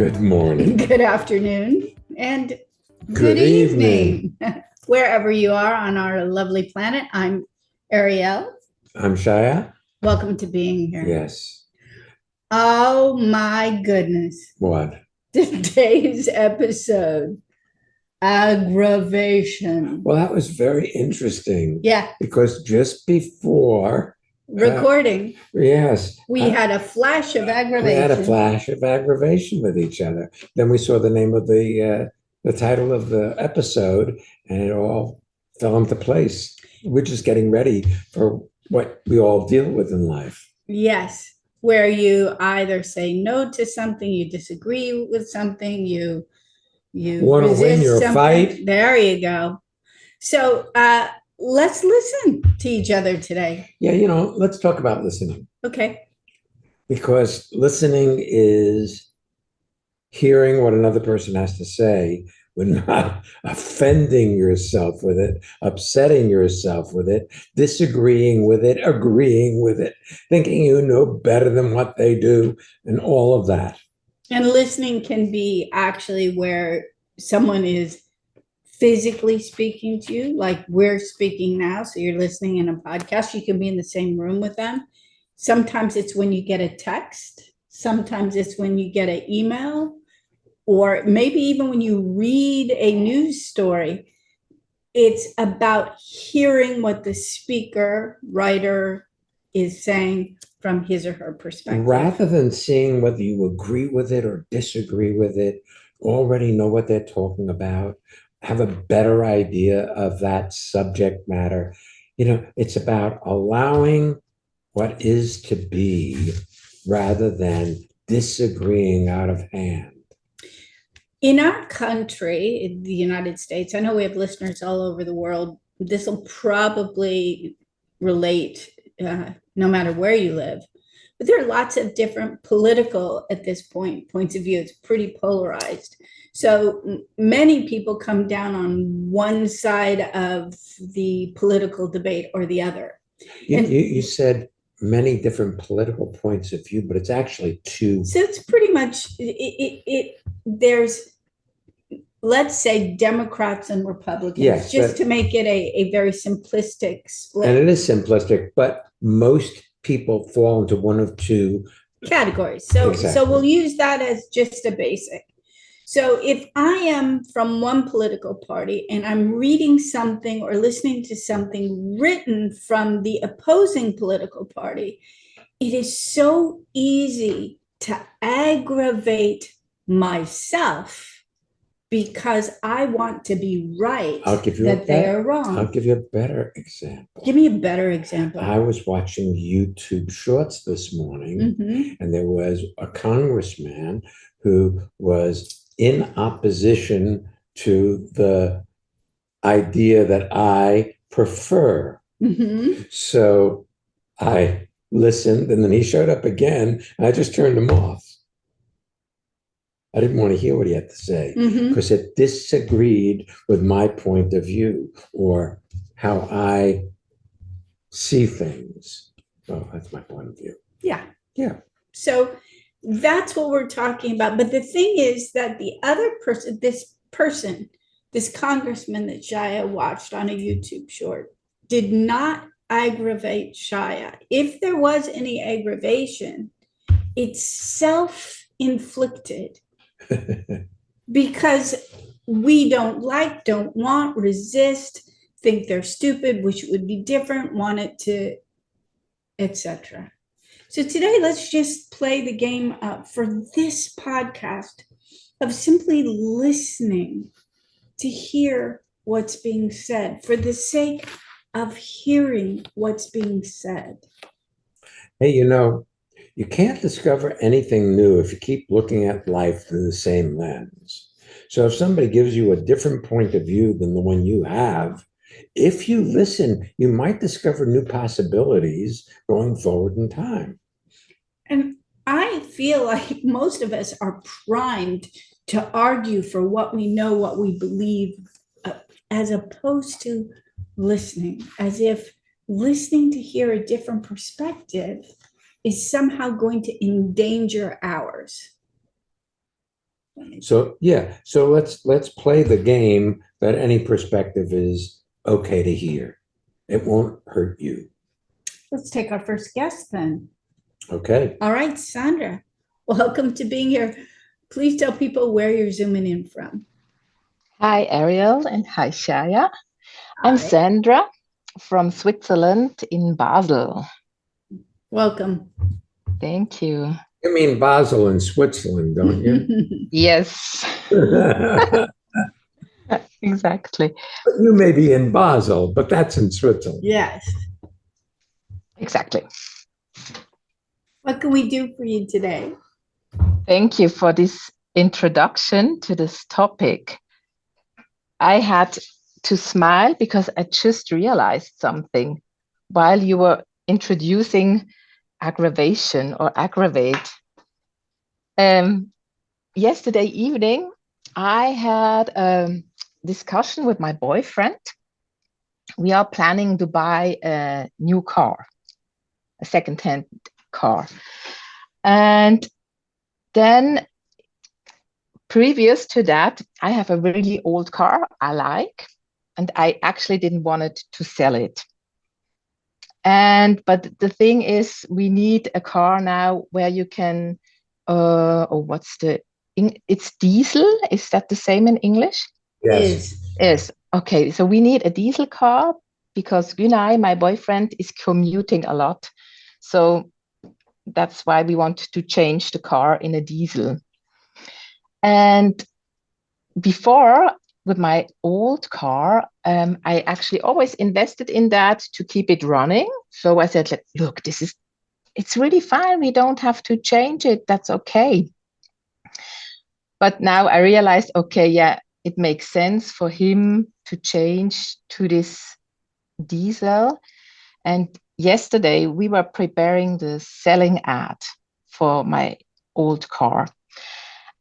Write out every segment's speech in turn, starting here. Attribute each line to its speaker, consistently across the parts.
Speaker 1: Good morning.
Speaker 2: Good afternoon and
Speaker 1: Good evening.
Speaker 2: Wherever you are on our lovely planet. I'm Ariel.
Speaker 1: I'm Shaya.
Speaker 2: Welcome to being here.
Speaker 1: Yes.
Speaker 2: Oh my goodness.
Speaker 1: What?
Speaker 2: Today's episode, aggravation.
Speaker 1: Well, that was very interesting.
Speaker 2: Yeah.
Speaker 1: Because just before
Speaker 2: recording,
Speaker 1: yes,
Speaker 2: we had a flash of aggravation.
Speaker 1: We had a flash of aggravation with each other. Then we saw the name of the title of the episode, and it all fell into place. We're just getting ready for what we all deal with in life.
Speaker 2: Yes, where you either say no to something, you disagree with something, you
Speaker 1: want to win your
Speaker 2: something.
Speaker 1: Fight.
Speaker 2: There you go. So let's listen to each other today.
Speaker 1: Yeah, let's talk about listening.
Speaker 2: Okay.
Speaker 1: Because listening is hearing what another person has to say, but not offending yourself with it, upsetting yourself with it, disagreeing with it, agreeing with it, thinking you know better than what they do, and all of that.
Speaker 2: And listening can be actually where someone is physically speaking to you, like we're speaking now. So you're listening in a podcast. You can be in the same room with them. Sometimes it's when you get a text. Sometimes it's when you get an email, or maybe even when you read a news story. It's about hearing what the speaker, writer is saying from his or her perspective.
Speaker 1: Rather than seeing whether you agree with it or disagree with it, already know what they're talking about, have a better idea of that subject matter. It's about allowing what is to be rather than disagreeing out of hand.
Speaker 2: In our country, in the United States, I know we have listeners all over the world. This will probably relate no matter where you live. But there are lots of different political, at this point, points of view. It's pretty polarized. So many people come down on one side of the political debate or the other.
Speaker 1: You said many different political points of view, but it's actually two.
Speaker 2: So it's pretty much, there's, let's say, Democrats and Republicans,
Speaker 1: yes,
Speaker 2: just to make it a very simplistic split.
Speaker 1: And it is simplistic, but most people fall into one of two
Speaker 2: categories. So,
Speaker 1: exactly.
Speaker 2: So we'll use that as just a basic. So if I am from one political party and I'm reading something or listening to something written from the opposing political party, it is so easy to aggravate myself because I want to be right.
Speaker 1: I'll give you
Speaker 2: that they are wrong.
Speaker 1: I'll give you a better example.
Speaker 2: Give me a better example.
Speaker 1: I was watching YouTube Shorts this morning, and there was a congressman who was in opposition to the idea that I prefer. So I listened, and then he showed up again, and I just turned him off. I didn't want to hear what he had to say because it disagreed with my point of view or how I see things. Oh, that's my point of view.
Speaker 2: Yeah.
Speaker 1: Yeah.
Speaker 2: So that's what we're talking about. But the thing is that the other person, this congressman that Shaya watched on a YouTube short, did not aggravate Shaya. If there was any aggravation, it's self-inflicted. Because we don't want, resist, think they're stupid, wish it would be different, want it to, etc. So today, let's just play the game for this podcast of simply listening to hear what's being said for the sake of hearing what's being said.
Speaker 1: Hey, you can't discover anything new if you keep looking at life through the same lens. So if somebody gives you a different point of view than the one you have, if you listen, you might discover new possibilities going forward in time.
Speaker 2: And I feel like most of us are primed to argue for what we know, what we believe, as opposed to listening, as if listening to hear a different perspective is somehow going to endanger ours.
Speaker 1: So yeah, so let's play the game that any perspective is okay to hear. It won't hurt you.
Speaker 2: Let's take our first guest then.
Speaker 1: Okay.
Speaker 2: All right, Sandra, welcome to being here. Please tell people where you're zooming in from.
Speaker 3: Hi, Ariel, and hi, Shaya. I'm
Speaker 2: Hi.
Speaker 3: Sandra from Switzerland in Basel.
Speaker 2: Welcome.
Speaker 3: Thank you.
Speaker 1: You mean Basel in Switzerland, don't you?
Speaker 3: Yes,
Speaker 1: But
Speaker 3: exactly.
Speaker 1: you may be in Basel, but that's in Switzerland.
Speaker 2: Yes.
Speaker 3: Exactly.
Speaker 2: What can we do for you today?
Speaker 3: Thank you for this introduction to this topic. I had to smile because I just realized something while you were introducing aggravation or aggravate. Yesterday evening, I had a discussion with my boyfriend. We are planning to buy a new car, a second-hand car. And then previous to that, I have a really old car I like, and I actually didn't want it to sell it. But the thing is, we need a car now where you can, it's diesel. Is that the same in English?
Speaker 1: Yes.
Speaker 3: Yes. Okay. So we need a diesel car because my boyfriend, is commuting a lot. So that's why we want to change the car in a diesel. And before, with my old car, I actually always invested in that to keep it running. So I said, look, it's really fine. We don't have to change it. That's okay. But now I realized, okay, yeah, it makes sense for him to change to this diesel. And yesterday we were preparing the selling ad for my old car.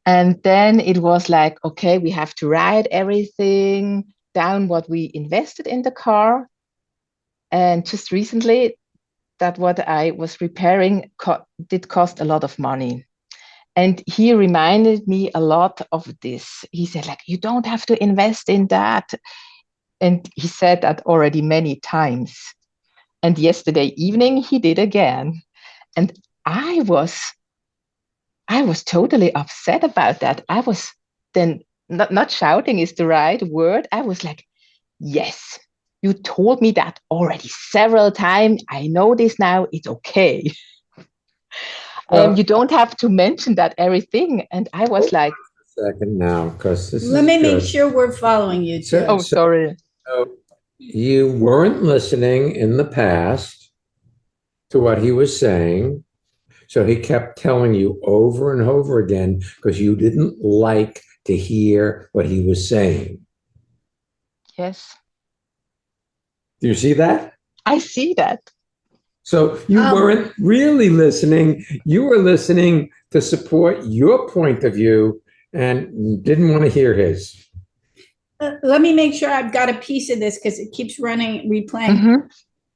Speaker 3: And then it was like, okay, we have to write everything down what we invested in the car. And just recently, that what I was repairing did cost a lot of money. And he reminded me a lot of this. He said, you don't have to invest in that. And he said that already many times. And yesterday evening, he did again. And I was totally upset about that. I was then not shouting is the right word. I was like, yes, you told me that already several times. I know this now. It's okay. You don't have to mention that everything. And I was like,
Speaker 1: second now, because this
Speaker 2: Let
Speaker 1: is
Speaker 2: me make
Speaker 1: good.
Speaker 2: sure we're following you too.
Speaker 3: oh, sorry.
Speaker 1: So you weren't listening in the past to what he was saying. So he kept telling you over and over again because you didn't like to hear what he was saying.
Speaker 3: Yes.
Speaker 1: Do you see that?
Speaker 3: I see that.
Speaker 1: So you weren't really listening. You were listening to support your point of view and didn't want to hear his.
Speaker 2: Let me make sure I've got a piece of this because it keeps replaying. Mm-hmm.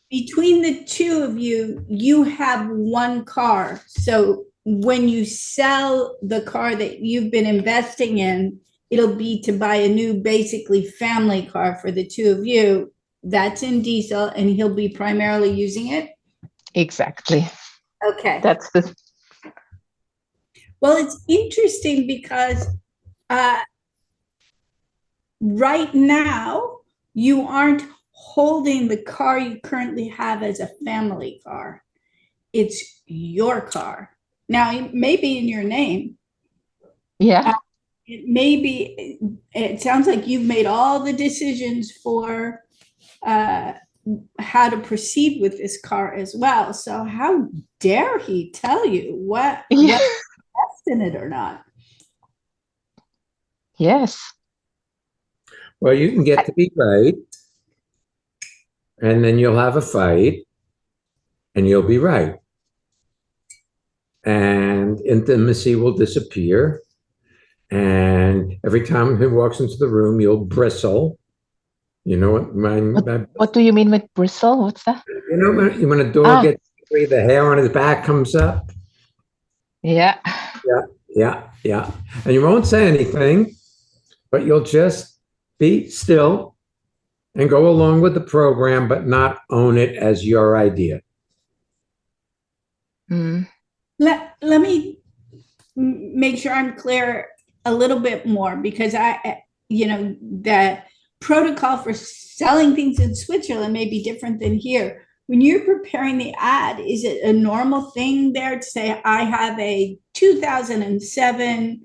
Speaker 2: Between the two of you, you have one car. So when you sell the car that you've been investing in, it'll be to buy a new, basically family car for the two of you. That's in diesel, and he'll be primarily using it.
Speaker 3: Exactly.
Speaker 2: Okay.
Speaker 3: That's the.
Speaker 2: Well, it's interesting because right now you aren't holding the car you currently have as a family car. It's your car. Now, it may be in your name.
Speaker 3: Yeah.
Speaker 2: It sounds like you've made all the decisions for how to proceed with this car as well. So how dare he tell you what invest in it or not?
Speaker 3: Yes.
Speaker 1: Well, you can get to be right, and then you'll have a fight, and you'll be right. And intimacy will disappear. And every time he walks into the room, you'll bristle. You know
Speaker 3: what do you mean with bristle? What's that?
Speaker 1: You know, when a dog gets angry, the hair on his back comes up.
Speaker 3: Yeah.
Speaker 1: Yeah. Yeah, yeah. And you won't say anything, but you'll just be still and go along with the program, but not own it as your idea.
Speaker 3: Mm.
Speaker 2: Let me make sure I'm clear a little bit more, because that protocol for selling things in Switzerland may be different than here. When you're preparing the ad, is it a normal thing there to say, I have a 2007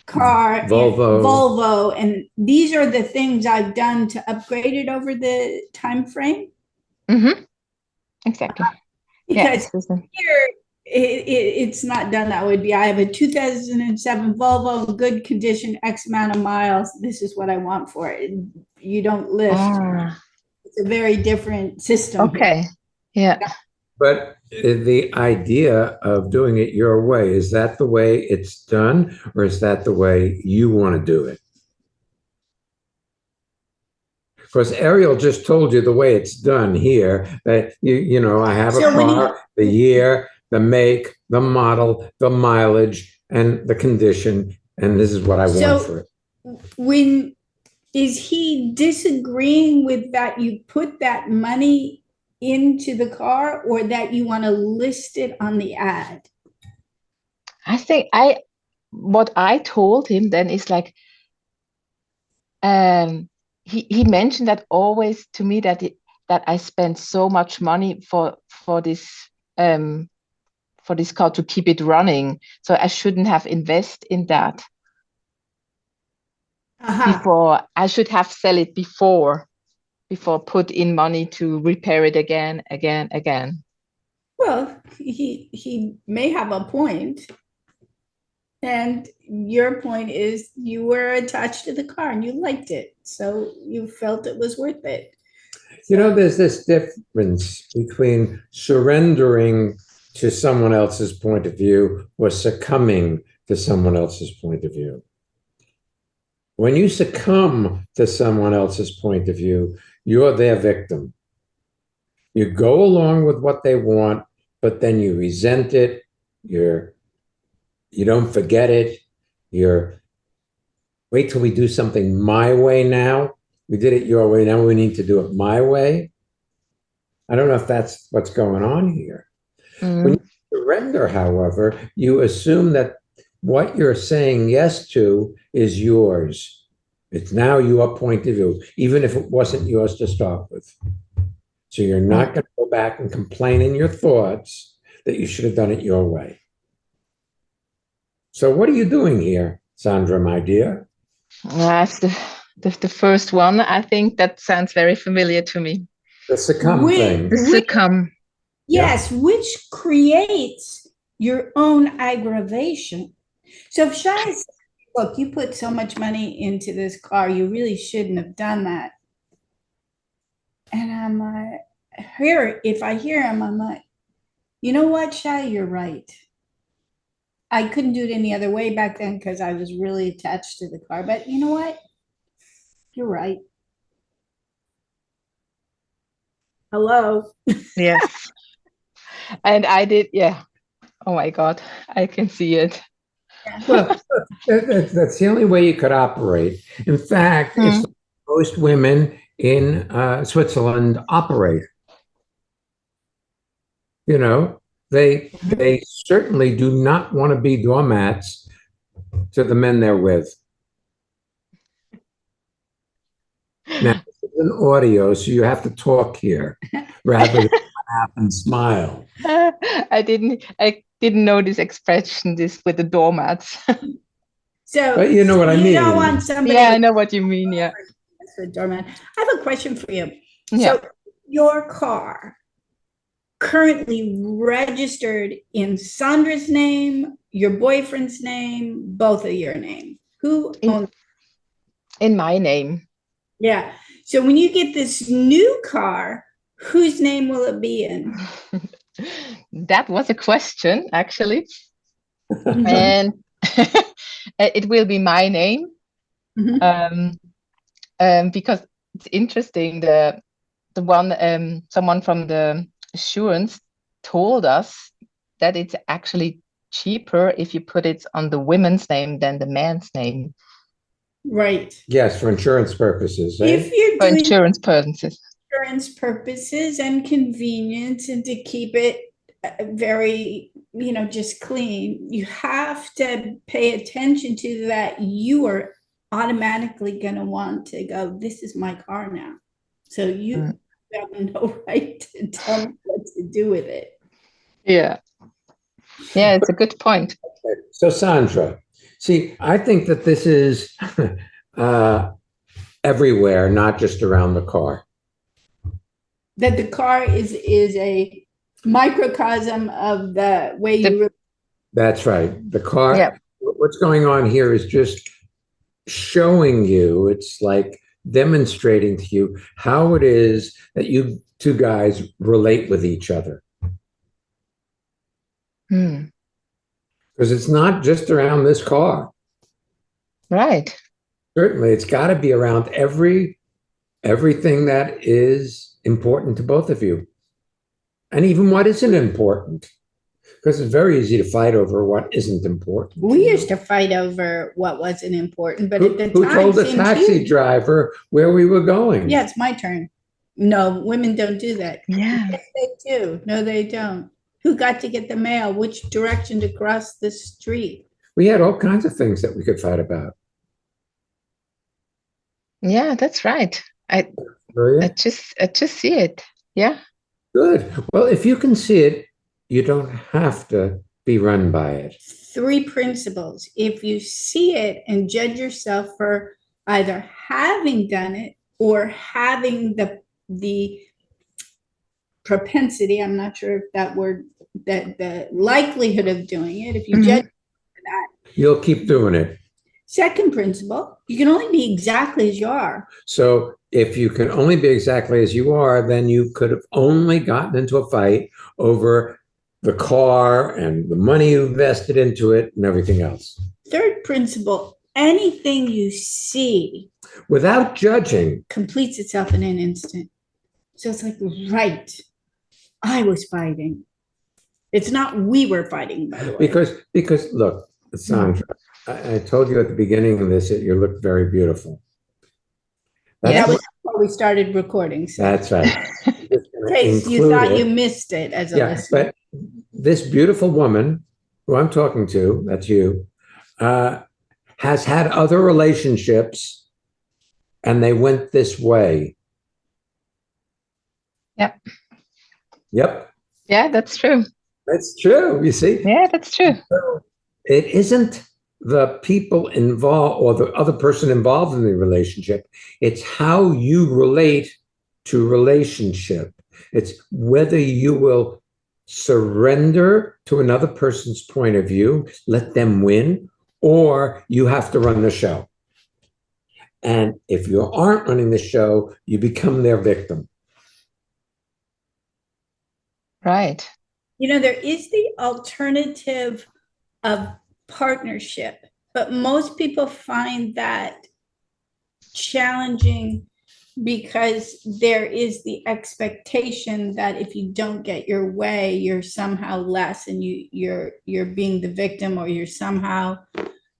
Speaker 2: car, Volvo, and these are the things I've done to upgrade it over the time frame?
Speaker 3: Mm-hmm. Exactly.
Speaker 2: Because here, it's not done that way. I have a 2007 Volvo, good condition, X amount of miles. This is what I want for it. You don't list. It's a very different system.
Speaker 3: Okay. Here. Yeah.
Speaker 1: But the idea of doing it your way, is that the way it's done, or is that the way you want to do it? Because Ariel just told you the way it's done here, that I have a car, the year, the make, the model, the mileage, and the condition, and this is what I want for it.
Speaker 2: Is he disagreeing with that you put that money into the car, or that you want to list it on the ad?
Speaker 3: I think what I told him then is like, he mentioned that always to me, that I spent so much money for this car to keep it running, so I shouldn't have invested in that before. I should have sell it before put in money to repair it again.
Speaker 2: Well, he may have a point. And your point is you were attached to the car and you liked it, so you felt it was worth it.
Speaker 1: There's this difference between surrendering to someone else's point of view or succumbing to someone else's point of view. When you succumb to someone else's point of view, you're their victim. You go along with what they want, but then you resent it. You don't forget it. Wait till we do something my way now. We did it your way. Now we need to do it my way. I don't know if that's what's going on here. When you surrender, however, you assume that what you're saying yes to is yours. It's now your point of view, even if it wasn't yours to start with. So you're not going to go back and complain in your thoughts that you should have done it your way. So what are you doing here, Sandra, my dear?
Speaker 3: That's the first one. I think that sounds very familiar to me.
Speaker 1: The succumb thing.
Speaker 3: The succumb.
Speaker 2: Yes, which creates your own aggravation. So if Shai says, look, you put so much money into this car, you really shouldn't have done that. And I'm like, if I hear him, I'm like, you know what, Shai, you're right. I couldn't do it any other way back then because I was really attached to the car. But you know what? You're right. Hello.
Speaker 3: Yes. And I did, yeah. Oh my God, I can see it.
Speaker 1: Well, that's the only way you could operate. In fact, it's most women in Switzerland operate. They certainly do not want to be doormats to the men they're with. Now, this is an audio, so you have to talk here rather than laugh and smile.
Speaker 3: I didn't know this expression, this with the doormats.
Speaker 1: But you know what I mean.
Speaker 2: You don't want somebody.
Speaker 3: Yeah, I know what you mean. Yeah.
Speaker 2: That's a doormat. I have a question for you.
Speaker 3: Yeah.
Speaker 2: So your car currently registered in Sandra's name, your boyfriend's name, both of your name. Who owns?
Speaker 3: In my name.
Speaker 2: Yeah. So when you get this new car, whose name will it be in?
Speaker 3: That was a question, actually. And it will be my name. Because it's interesting. The one someone from the assurance told us that it's actually cheaper if you put it on the women's name than the man's name.
Speaker 2: Right.
Speaker 1: Yes, for insurance purposes.
Speaker 2: If you're
Speaker 3: For
Speaker 2: doing
Speaker 3: insurance purposes.
Speaker 2: insurance purposes and convenience and to keep it very, just clean, you have to pay attention to that. You are automatically going to want to go, this is my car now. So you have no right to tell me what to do with it.
Speaker 3: Yeah. Yeah, it's a good point.
Speaker 1: So Sandra, see, I think that this is everywhere, not just around the car.
Speaker 2: That the car is a microcosm of the way you.
Speaker 1: That's right. The car.
Speaker 3: Yeah.
Speaker 1: What's going on here is just showing you. It's like demonstrating to you how it is that you two guys relate with each other. Because it's not just around this car.
Speaker 3: Right.
Speaker 1: Certainly, it's got to be around everything that is important to both of you. And even what isn't important. Because it's very easy to fight over what isn't important.
Speaker 2: We used to fight over what wasn't important, but at the time,
Speaker 1: who told the taxi driver where we were going?
Speaker 2: Yeah, it's my turn. No, women don't do that.
Speaker 3: Yeah.
Speaker 2: Yes, they do. No, they don't. Who got to get the mail? Which direction to cross the street?
Speaker 1: We had all kinds of things that we could fight about.
Speaker 3: Yeah, that's right. I just see it. Yeah.
Speaker 1: Good. Well, if you can see it, you don't have to be run by it.
Speaker 2: 3 principles. If you see it and judge yourself for either having done it or having the propensity, I'm not sure if that word, that the likelihood of doing it, if you judge that,
Speaker 1: you'll keep doing it.
Speaker 2: Second principle, you can only be exactly as you are.
Speaker 1: So if you can only be exactly as you are, then you could have only gotten into a fight over the car and the money you invested into it and everything else.
Speaker 2: Third principle, anything you see
Speaker 1: without judging
Speaker 2: completes itself in an instant. So it's like, right, I was fighting. It's not we were fighting, by the way.
Speaker 1: Because look, Sandra, I told you at the beginning of this that you look very beautiful.
Speaker 2: That was before we started recording. So.
Speaker 1: That's right.
Speaker 2: In case you thought you missed it as a listener.
Speaker 1: But this beautiful woman who I'm talking to, that's you, has had other relationships and they went this way.
Speaker 3: Yep.
Speaker 1: Yep.
Speaker 3: Yeah, that's true.
Speaker 1: That's true. You see?
Speaker 3: Yeah, that's true.
Speaker 1: So it isn't the people involved or the other person involved in the relationship. It's how you relate to relationship. It's whether you will surrender to another person's point of view, let them win, or you have to run the show. And if you aren't running the show, you become their victim.
Speaker 3: Right.
Speaker 2: There is the alternative of partnership, but most people find that challenging because there is the expectation that if you don't get your way, you're somehow less and you're being the victim, or you're somehow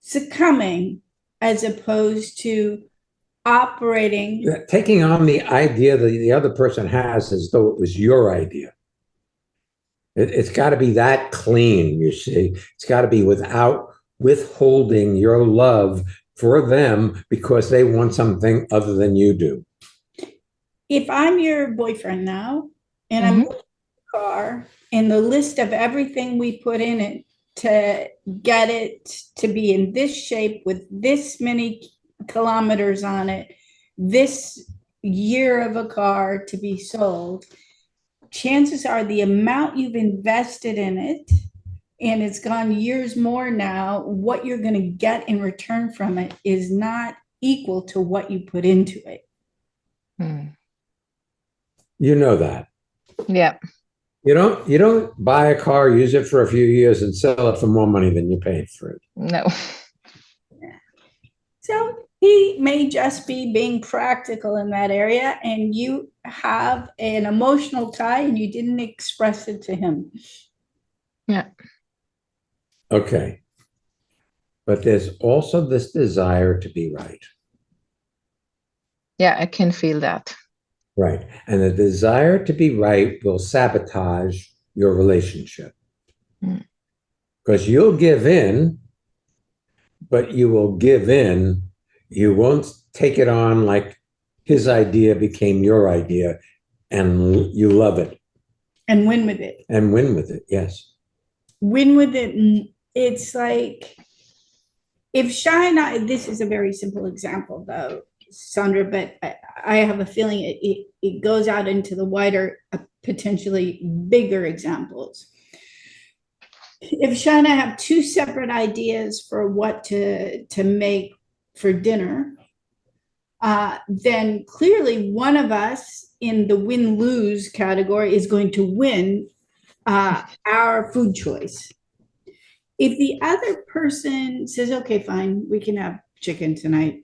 Speaker 2: succumbing, as opposed to operating.
Speaker 1: Taking on the idea that the other person has as though it was your idea. It's got to be that clean, you see. It's got to be without withholding your love for them because they want something other than you do.
Speaker 2: If I'm your boyfriend now, and I'm in the car, and the list of everything we put in it to get it to be in this shape with this many kilometers on it, this year of a car to be sold, chances are the amount you've invested in it, and it's gone years more now, what you're going to get in return from it is not equal to what you put into it.
Speaker 1: You know that.
Speaker 3: Yeah.
Speaker 1: You don't buy a car, use it for a few years, and sell it for more money than you paid for it.
Speaker 3: No.
Speaker 2: So he may just be being practical in that area, and you have an emotional tie and you didn't express it to him.
Speaker 3: Yeah.
Speaker 1: Okay. But there's also this desire to be right.
Speaker 3: Yeah, I can feel that.
Speaker 1: Right. And the desire to be right will sabotage your relationship because you'll give in, but you will give in. You won't take it on like his idea became your idea and you love it
Speaker 2: And win with it.
Speaker 1: and win with it. Yes.
Speaker 2: Win with it. It's like if Shy and I, this is a very simple example though, Sandra, but I have a feeling it goes out into the wider, potentially bigger examples. If Shy and I have two separate ideas for what to make for dinner, then clearly one of us in the win-lose category is going to win our food choice. If the other person says, okay, fine, we can have chicken tonight.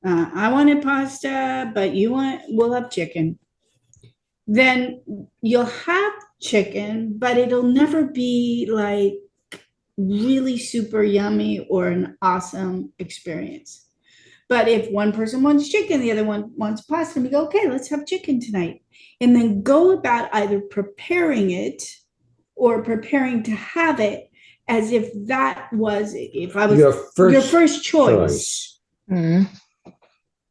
Speaker 2: I wanted pasta, but we'll have chicken. Then you'll have chicken, but it'll never be like really super yummy or an awesome experience. But if one person wants chicken, the other one wants pasta, and we go, okay, let's have chicken tonight. And then go about either preparing it or preparing to have it as if that was, if I was your first choice.
Speaker 3: Mm.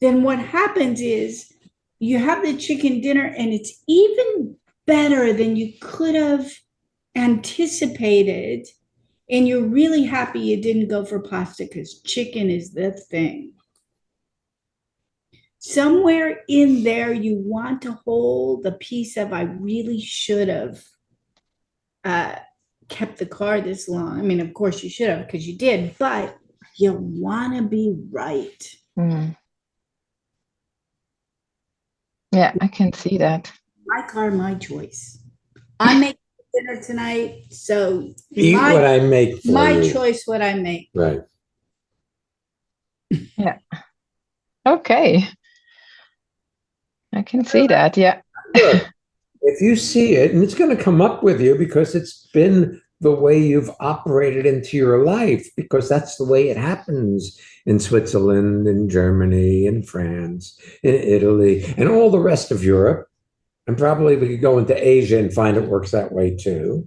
Speaker 2: Then what happens is you have the chicken dinner and it's even better than you could have anticipated. And you're really happy you didn't go for pasta because chicken is the thing. Somewhere in there, you want to hold the piece of I really should have kept the car this long. I mean, of course you should have because you did, but you want to be right.
Speaker 3: Mm. Yeah, I can see that.
Speaker 2: My car, my choice. I make dinner tonight, so
Speaker 1: eat what I make for
Speaker 2: my
Speaker 1: you.
Speaker 2: choice, what I make.
Speaker 1: Right.
Speaker 3: Yeah. Okay. I can see that. Yeah.
Speaker 1: Good. If you see it, and it's going to come up with you because it's been the way you've operated into your life, because that's the way it happens in Switzerland, in Germany, in France, in Italy, and all the rest of Europe. And probably we could go into Asia and find it works that way too.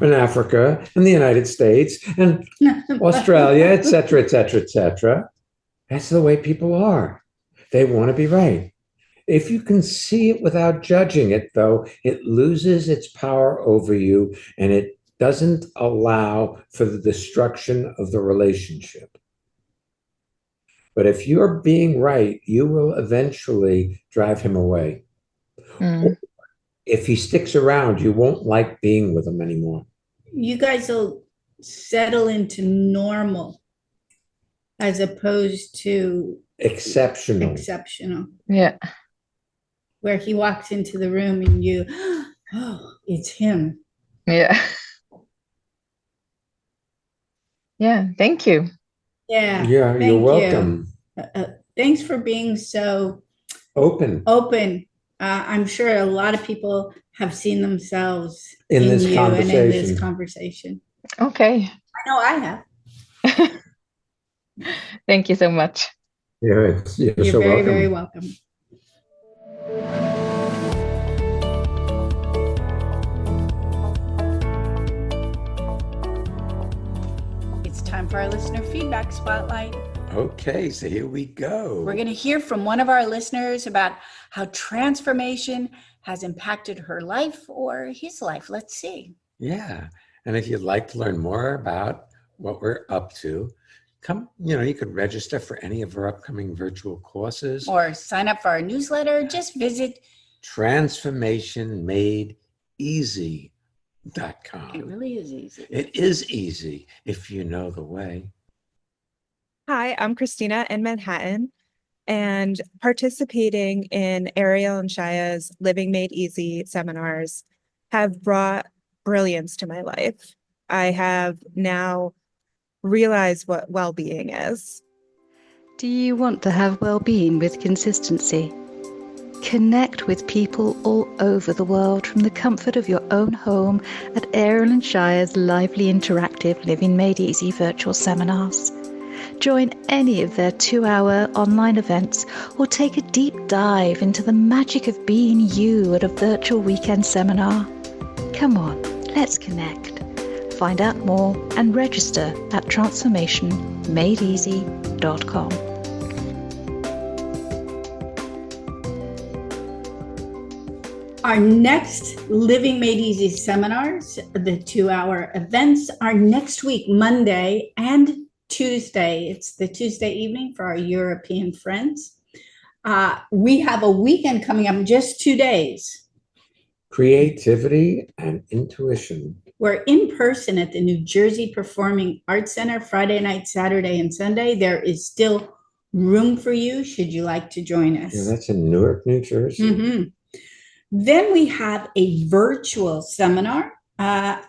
Speaker 1: In Africa, and the United States, and Australia, et cetera, et cetera, et cetera. That's the way people are. They want to be right. If you can see it without judging it, though, it loses its power over you and it doesn't allow for the destruction of the relationship. But if you're being right, you will eventually drive him away.
Speaker 3: Mm.
Speaker 1: If he sticks around, you won't like being with him anymore.
Speaker 2: You guys will settle into normal as opposed to exceptional.
Speaker 3: Yeah.
Speaker 2: Where he walks into the room and you, oh, it's him.
Speaker 3: Yeah. Yeah. Thank you.
Speaker 2: Yeah.
Speaker 1: Yeah, you're welcome.
Speaker 2: Thanks for being so
Speaker 1: Open.
Speaker 2: I'm sure a lot of people have seen themselves
Speaker 1: in this
Speaker 2: you
Speaker 1: conversation.
Speaker 2: and in this conversation.
Speaker 3: Okay.
Speaker 2: I know I have.
Speaker 3: Thank you so much.
Speaker 1: Yeah, you're so
Speaker 2: very,
Speaker 1: welcome.
Speaker 2: very welcome. It's time for our listener feedback spotlight.
Speaker 1: Okay, so here we go.
Speaker 2: We're going to hear from one of our listeners about how transformation has impacted her life or his life. Let's see.
Speaker 1: Yeah. And if you'd like to learn more about what we're up to, you could register for any of our upcoming virtual courses.
Speaker 2: Or sign up for our newsletter. Just visit
Speaker 1: transformationmadeeasy.com.
Speaker 2: It really is easy.
Speaker 1: It is easy if you know the way.
Speaker 4: Hi, I'm Christina in Manhattan, and participating in Ariel and Shaya's Living Made Easy seminars have brought brilliance to my life. I have now realized what well-being is.
Speaker 5: Do you want to have well-being with consistency? Connect with people all over the world from the comfort of your own home at Ariel and Shire's lively interactive Living Made Easy virtual seminars. Join any of their 2-hour online events or take a deep dive into the magic of being you at a virtual weekend seminar. Come on, let's connect. Find out more and register at transformationmadeeasy.com.
Speaker 2: Our next Living Made Easy seminars, the 2-hour events, are next week, Monday and Tuesday. It's the Tuesday evening for our European friends. We have a weekend coming up in just 2 days.
Speaker 1: Creativity and intuition.
Speaker 2: We're in person at the New Jersey Performing Arts Center Friday night, Saturday, and Sunday. There is still room for you should you like to join us.
Speaker 1: Yeah, that's in Newark, New Jersey.
Speaker 2: Mm-hmm. Then we have a virtual seminar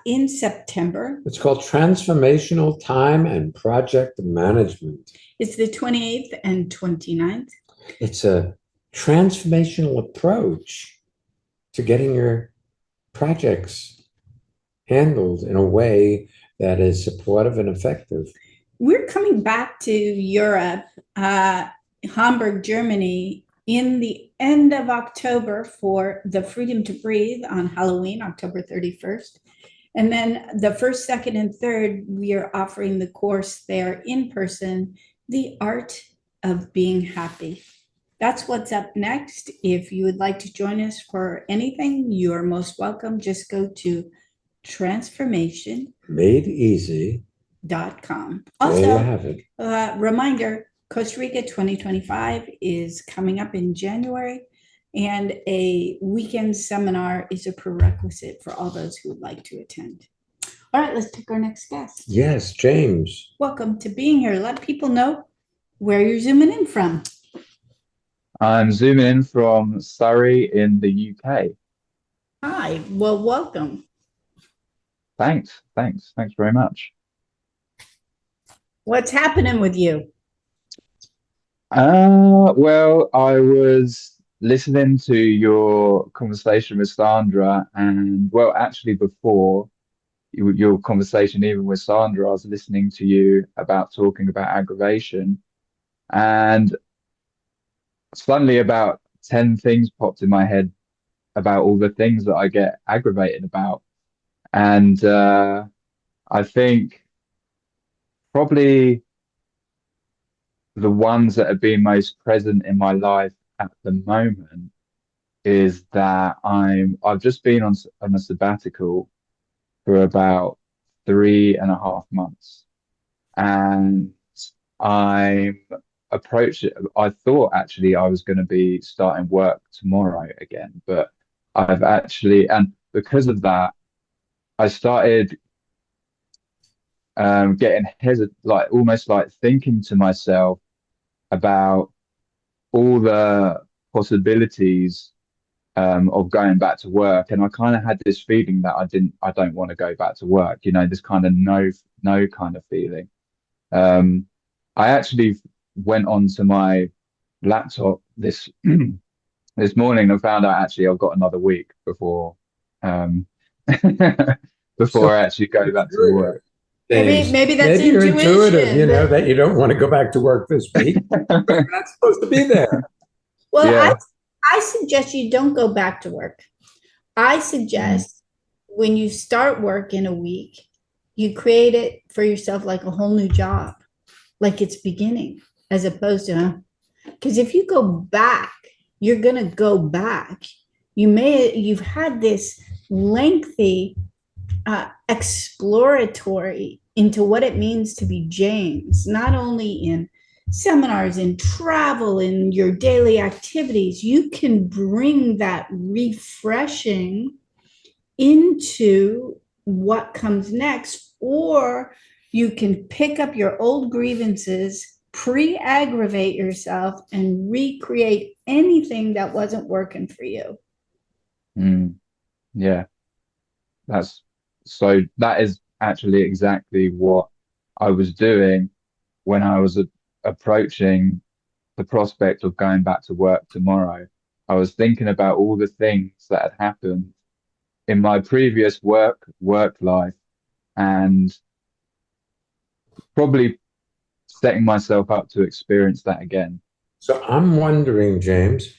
Speaker 2: in September.
Speaker 1: It's called Transformational Time and Project Management.
Speaker 2: It's the 28th and 29th.
Speaker 1: It's a transformational approach to getting your projects handled in a way that is supportive and effective.
Speaker 2: We're coming back to Europe, Hamburg, Germany, in the end of October for the Freedom to Breathe on Halloween, October 31st. And then the 1st, 2nd, and 3rd, we are offering the course there in person, The Art of Being Happy. That's what's up next. If you would like to join us for anything, you are most welcome. Just go to transformationmadeeasy.com.
Speaker 1: There you have it.
Speaker 2: Reminder, Costa Rica 2025 is coming up in January, and a weekend seminar is a prerequisite for all those who would like to attend. All right, let's pick our next guest.
Speaker 1: Yes, James.
Speaker 2: Welcome to being here. Let people know where you're zooming in from.
Speaker 6: I'm zooming in from Surrey in the UK.
Speaker 2: Hi, well, welcome.
Speaker 6: Thanks very much.
Speaker 2: What's happening with you?
Speaker 6: Well, I was listening to your conversation with Sandra, and well, actually before your conversation even with Sandra, I was listening to you talking about aggravation, and suddenly about 10 things popped in my head about all the things that I get aggravated about. And I think probably the ones that have been most present in my life at the moment is that I've just been on a sabbatical for about 3.5 months, and I thought actually I was going to be starting work tomorrow again, but and because of that, I started getting hesitant, like almost like thinking to myself about all the possibilities of going back to work, and I kind of had this feeling that I don't want to go back to work. You know, this kind of no kind of feeling. I actually went onto my laptop this this morning and found out actually I've got another week before before I actually go back to work.
Speaker 2: Maybe that's
Speaker 1: you're
Speaker 2: intuition.
Speaker 1: intuitive, you know, that you don't want to go back to work this week. You're not supposed to be there.
Speaker 2: Well,
Speaker 6: Yeah.
Speaker 2: I suggest you don't go back to work. I suggest when you start work in a week, you create it for yourself like a whole new job, like it's beginning, as opposed to, because if you go back, you're going to go back. You've had this lengthy exploratory into what it means to be James, not only in seminars, in travel, in your daily activities. You can bring that refreshing into what comes next, or you can pick up your old grievances, pre-aggravate yourself, and recreate anything that wasn't working for you.
Speaker 6: Yeah, that is actually exactly what I was doing when I was approaching the prospect of going back to work tomorrow. I was thinking about all the things that had happened in my previous work life, and probably setting myself up to experience that again.
Speaker 1: So I'm wondering, James,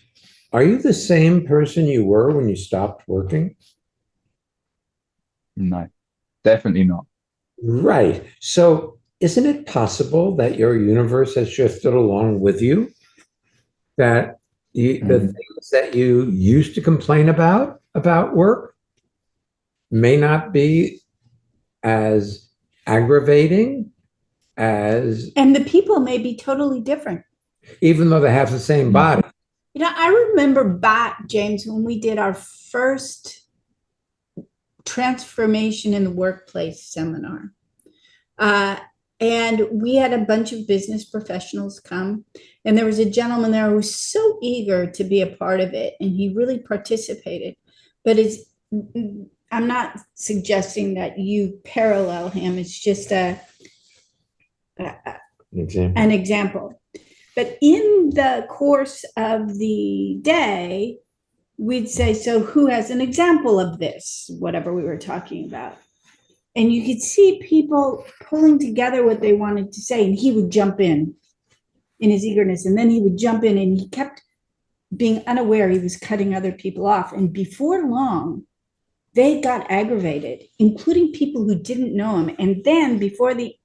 Speaker 1: are you the same person you were when you stopped working?
Speaker 6: No, definitely not.
Speaker 1: Right. So isn't it possible that your universe has shifted along with you? That the
Speaker 6: Mm.
Speaker 1: things that you used to complain about work may not be as aggravating as,
Speaker 2: And the people may be totally different.
Speaker 1: even though they have the same
Speaker 6: Mm.
Speaker 1: body.
Speaker 2: You know, I remember back, James, when we did our first transformation in the workplace seminar. And we had a bunch of business professionals come, and there was a gentleman there who was so eager to be a part of it, and he really participated. But I'm not suggesting that you parallel him. It's just an example. But in the course of the day, we'd say, so who has an example of this, whatever we were talking about? And you could see people pulling together what they wanted to say, and he would jump in his eagerness, and then he would jump in, and he kept being unaware he was cutting other people off. And before long, they got aggravated, including people who didn't know him. And then before the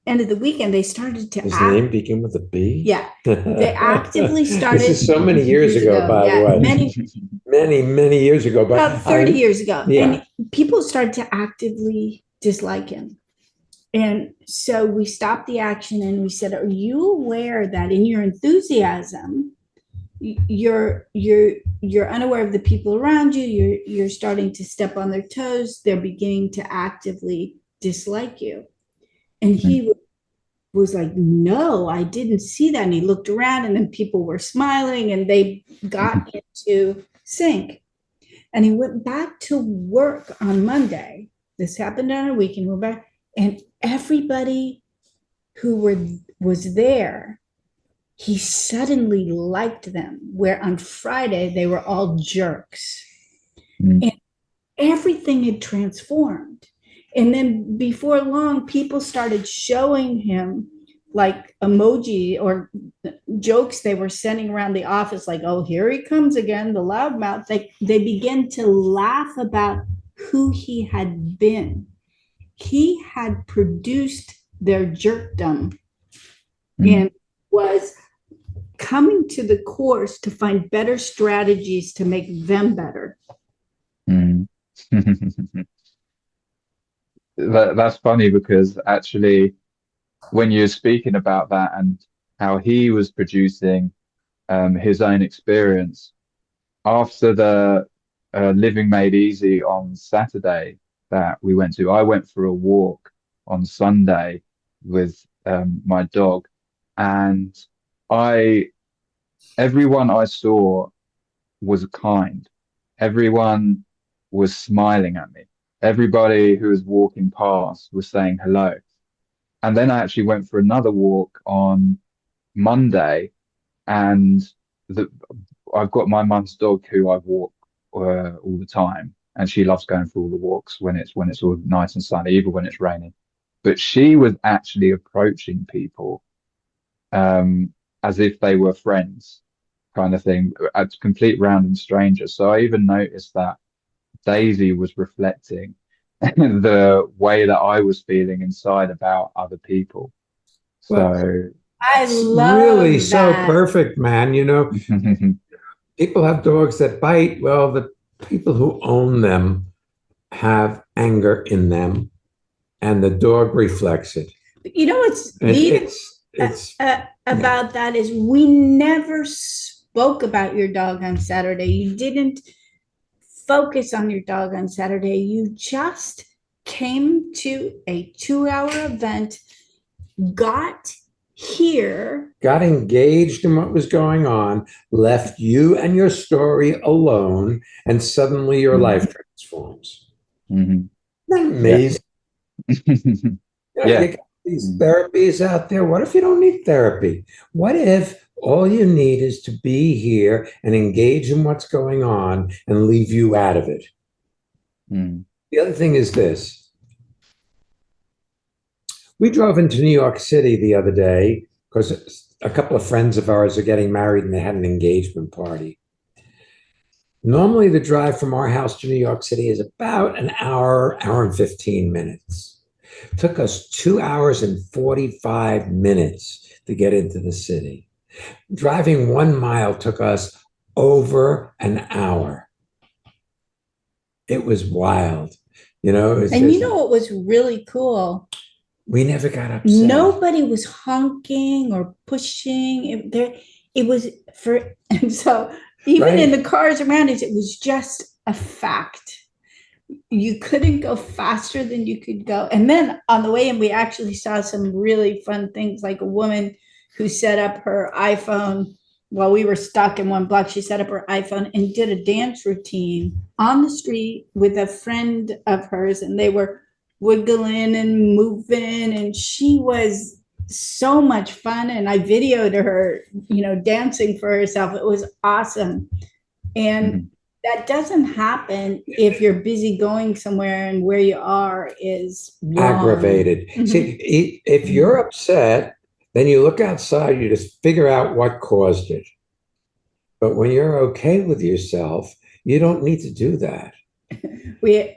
Speaker 2: end of the weekend, they started to
Speaker 1: His name began with a B?
Speaker 2: Yeah. They actively started.
Speaker 1: This is so many years ago, by the way. Many years ago. But
Speaker 2: about 30 years ago.
Speaker 1: Yeah.
Speaker 2: And people started to actively dislike him. And so we stopped the action and we said, are you aware that in your enthusiasm, you're unaware of the people around you, you're starting to step on their toes, they're beginning to actively dislike you? And he was like, no, I didn't see that. And he looked around, and then people were smiling, and they got into sync. And he went back to work on Monday. This happened on a weekend. We're back, and everybody who was there, he suddenly liked them, where on Friday they were all jerks. And everything had transformed. And then before long, people started showing him like emoji or jokes they were sending around the office, like, oh, here he comes again, the loudmouth. They began to laugh about who he had been. He had produced their jerkdom and was coming to the course to find better strategies to make them better.
Speaker 6: That's funny, because actually, when you're speaking about that and how he was producing his own experience after the Living Made Easy on Saturday that we went to, I went for a walk on Sunday with my dog, and everyone I saw was kind. Everyone was smiling at me. Everybody who was walking past was saying hello. And then I actually went for another walk on Monday, and I've got my mum's dog who I walk all the time, and she loves going for all the walks when it's all nice and sunny, even when it's raining. But she was actually approaching people as if they were friends, kind of thing, a complete random stranger. So I even noticed that Daisy was reflecting the way that I was feeling inside about other people. So
Speaker 2: I love
Speaker 1: really so
Speaker 2: that.
Speaker 1: perfect, man. You know, people have dogs that bite. Well, the people who own them have anger in them, and the dog reflects it.
Speaker 2: You know what's neat about that is we never spoke about your dog on Saturday. You didn't focus on your dog on Saturday. You just came to a 2-hour event, got here,
Speaker 1: got engaged in what was going on, left you and your story alone, and suddenly your life transforms. Isn't that amazing? You got these therapies out there. What if you don't need therapy? What if All you need is to be here and engage in what's going on and leave you out of it.
Speaker 6: Mm.
Speaker 1: The other thing is this. We drove into New York City the other day because a couple of friends of ours are getting married and they had an engagement party. Normally, the drive from our house to New York City is about an hour, hour and 15 minutes. It took us 2 hours and 45 minutes to get into the city. Driving 1 mile took us over an hour. It was wild. You know,
Speaker 2: and you know what was really cool?
Speaker 1: We never got upset.
Speaker 2: Nobody was honking or pushing. It was for, and so even in the cars around us, it was just a fact. You couldn't go faster than you could go. And then on the way in, we actually saw some really fun things, like a woman who set up her iPhone while we were stuck in one block. She set up her iPhone and did a dance routine on the street with a friend of hers, and they were wiggling and moving, and she was so much fun. And I videoed her, dancing for herself. It was awesome. And that doesn't happen if you're busy going somewhere and where you are is wrong.
Speaker 1: Aggravated. See, if you're upset, then you look outside, you just figure out what caused it. But when you're okay with yourself, you don't need to do that.
Speaker 2: We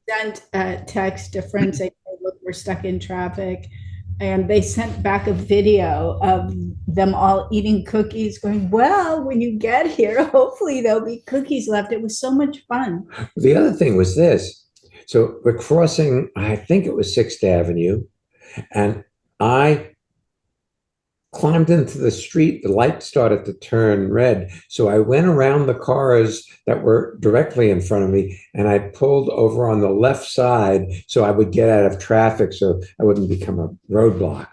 Speaker 2: sent a text to friends saying, look, we're stuck in traffic. And they sent back a video of them all eating cookies, going, well, when you get here, hopefully there'll be cookies left. It was so much fun.
Speaker 1: The other thing was this. So we're crossing, I think it was 6th Avenue, and I climbed into the street. The light started to turn red. So I went around the cars that were directly in front of me, and I pulled over on the left side so I would get out of traffic so I wouldn't become a roadblock.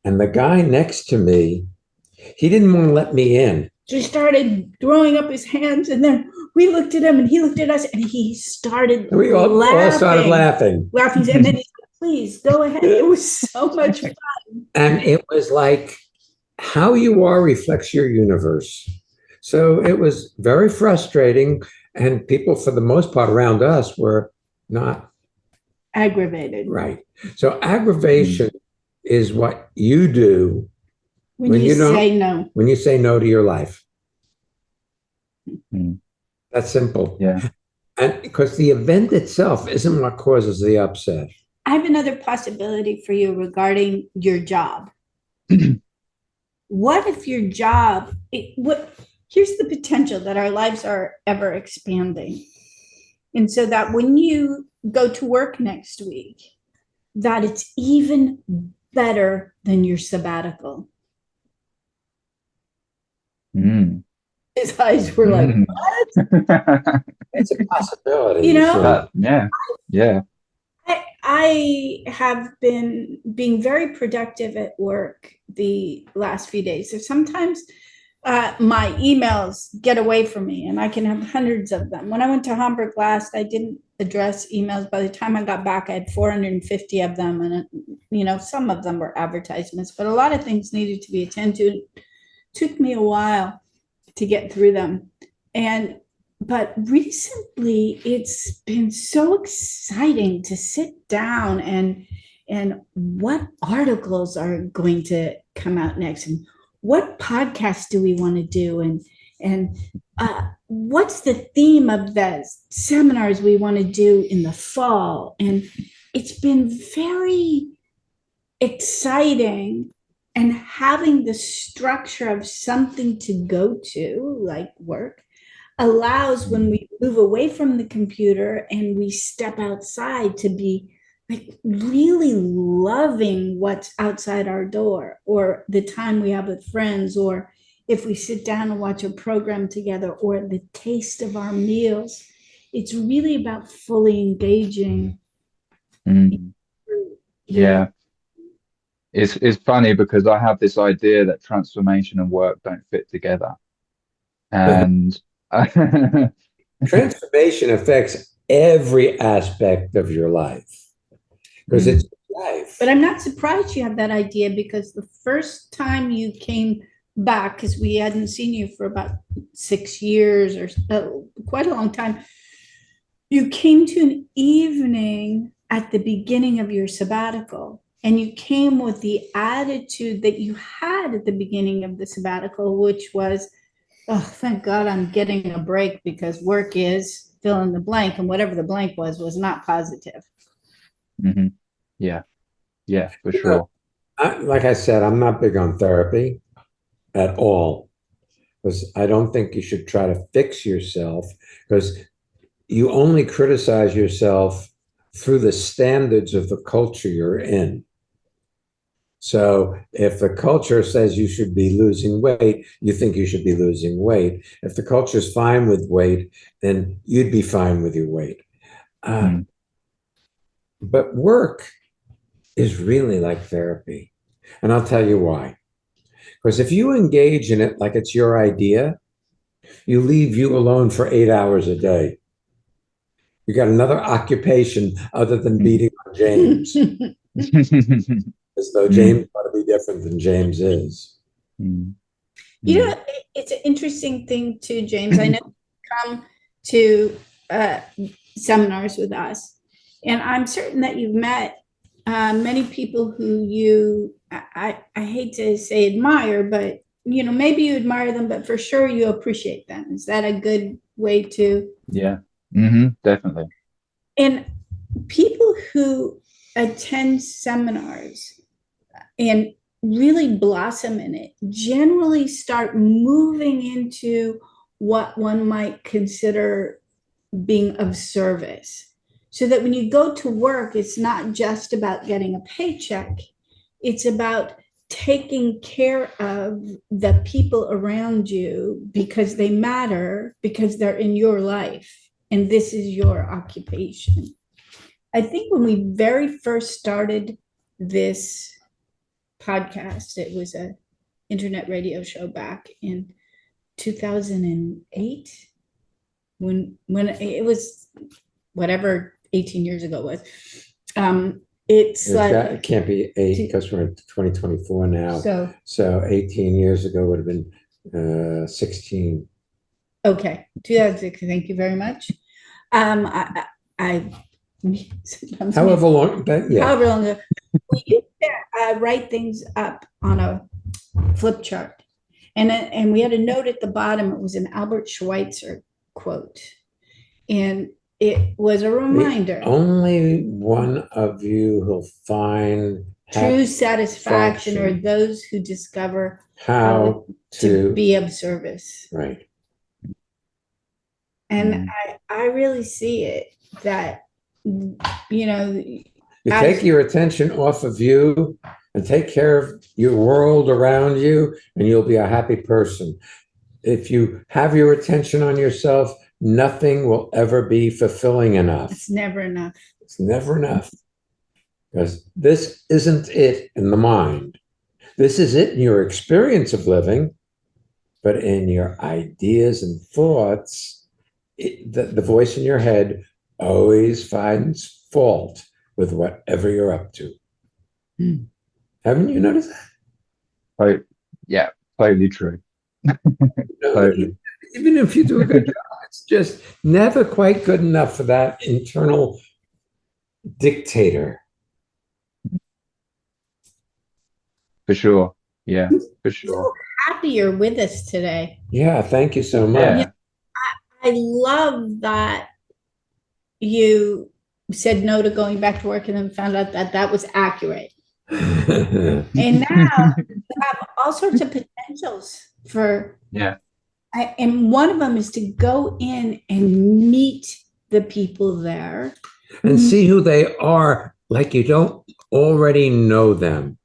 Speaker 1: And the guy next to me, he didn't want to let me in.
Speaker 2: So he started throwing up his hands, and then we looked at him and he looked at us, and he started
Speaker 1: We all started laughing.
Speaker 2: And then he said, please go ahead. It was so much fun.
Speaker 1: And it was like, how you are reflects your universe. So it was very frustrating. And people, for the most part around us, were not
Speaker 2: aggravated.
Speaker 1: Right. So aggravation is what you do
Speaker 2: when you say no.
Speaker 1: When you say no to your life. That's simple.
Speaker 6: Yeah.
Speaker 1: And because the event itself isn't what causes the upset.
Speaker 2: I have another possibility for you regarding your job. What if your job, here's the potential that our lives are ever expanding. And so that when you go to work next week, that it's even better than your sabbatical. His eyes were like, what?
Speaker 1: It's a possibility.
Speaker 6: Yeah.
Speaker 2: I have been being very productive at work the last few days. So sometimes my emails get away from me and I can have hundreds of them. When I went to Hamburg last, I didn't address emails. By the time I got back, I had 450 of them. And, some of them were advertisements, but a lot of things needed to be attended to. It took me a while to get through them. But recently it's been so exciting to sit down and what articles are going to come out next, and what podcasts do we want to do, and what's the theme of the seminars we want to do in the fall. And it's been very exciting, and having the structure of something to go to, like work, allows, when we move away from the computer and we step outside, to be like really loving what's outside our door, or the time we have with friends, or if we sit down and watch a program together, or the taste of our meals. It's really about fully engaging.
Speaker 6: Yeah. It's funny because I have this idea that transformation and work don't fit together. And
Speaker 1: transformation affects every aspect of your life, because it's life.
Speaker 2: But I'm not surprised you have that idea, because the first time you came back, because we hadn't seen you for about 6 years or quite a long time, you came to an evening at the beginning of your sabbatical, and you came with the attitude that you had at the beginning of the sabbatical, which was, oh, thank God I'm getting a break, because work is fill in the blank, and whatever the blank was not positive.
Speaker 6: Hmm. Yeah, for sure.
Speaker 1: Like I said, I'm not big on therapy at all, because I don't think you should try to fix yourself, because you only criticize yourself through the standards of the culture you're in. So if the culture says you should be losing weight, you think you should be losing weight. If the culture's fine with weight, then you'd be fine with your weight. But work is really like therapy. And I'll tell you why. Because if you engage in it like it's your idea, you leave you alone for 8 hours a day. You got another occupation other than beating on James, as though James ought to be different than James is.
Speaker 2: You know, it's an interesting thing too, James. I know you come to seminars with us, and I'm certain that you've met many people who I hate to say admire, but maybe you admire them, but for sure you appreciate them. Is that a good way to?
Speaker 6: Yeah. Definitely.
Speaker 2: And people who attend seminars and really blossom in it generally start moving into what one might consider being of service. So that when you go to work, it's not just about getting a paycheck. It's about taking care of the people around you, because they matter, because they're in your life, and this is your occupation. I think when we very first started this podcast, it was an internet radio show back in 2008, when it was whatever 18 years ago was.
Speaker 1: It can't be 8, because we're in 2024 now. So 18 years ago would have been 16.
Speaker 2: Okay, 2006. Thank you very much.
Speaker 1: However long,
Speaker 2: however long ago, we used to write things up on a flip chart, and we had a note at the bottom. It was an Albert Schweitzer quote, and it was a reminder.
Speaker 1: Only one of you who'll find
Speaker 2: true satisfaction are those who discover
Speaker 1: how to
Speaker 2: be of service.
Speaker 1: Right.
Speaker 2: And I really see it, that you
Speaker 1: take your attention off of you and take care of your world around you, and you'll be a happy person. If you have your attention on yourself, nothing will ever be fulfilling enough.
Speaker 2: It's never enough.
Speaker 1: It's never enough. Because this isn't it in the mind. This is it in your experience of living, but in your ideas and thoughts, the voice in your head always finds fault with whatever you're up to. Haven't you noticed that?
Speaker 6: Oh, yeah, totally true. Totally.
Speaker 1: Even if you do a good job, it's just never quite good enough for that internal dictator.
Speaker 6: For sure. Yeah, for sure.
Speaker 2: So happy you're with us today.
Speaker 1: Yeah, thank you so much.
Speaker 6: Yeah.
Speaker 2: I love that you said no to going back to work and then found out that that was accurate. And now you have all sorts of potentials for.
Speaker 6: Yeah.
Speaker 2: And one of them is to go in and meet the people there.
Speaker 1: And see who they are, like you don't already know them.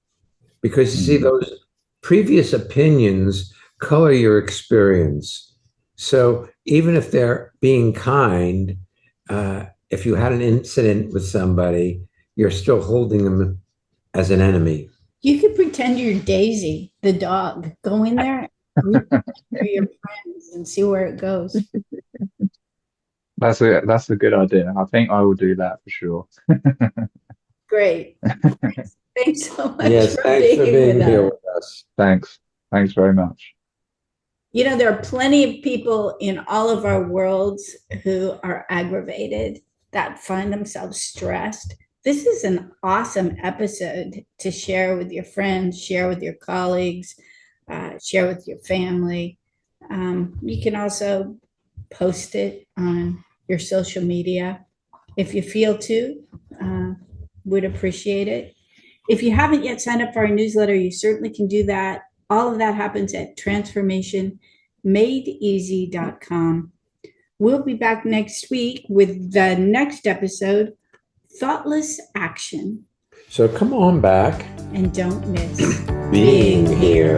Speaker 1: Because you see, those previous opinions color your experience. So even if they're being kind, if you had an incident with somebody, you're still holding them as an enemy.
Speaker 2: You could pretend you're Daisy, the dog. Go in there, for your friends, and see where it goes.
Speaker 6: That's a good idea. I think I will do that for sure.
Speaker 2: Great. Thanks so much
Speaker 1: Yes,
Speaker 2: for
Speaker 1: thanks for being
Speaker 2: with
Speaker 1: here
Speaker 2: us.
Speaker 1: with us.
Speaker 6: Thanks. Thanks very much.
Speaker 2: You know, there are plenty of people in all of our worlds who are aggravated, that find themselves stressed. This is an awesome episode to share with your friends, share with your colleagues, share with your family. You can also post it on your social media if you feel to. Would appreciate it. If you haven't yet signed up for our newsletter, you certainly can do that. All of that happens at transformationmadeeasy.com. We'll be back next week with the next episode, Thoughtless Action.
Speaker 1: So come on back.
Speaker 2: And don't miss
Speaker 1: Being here.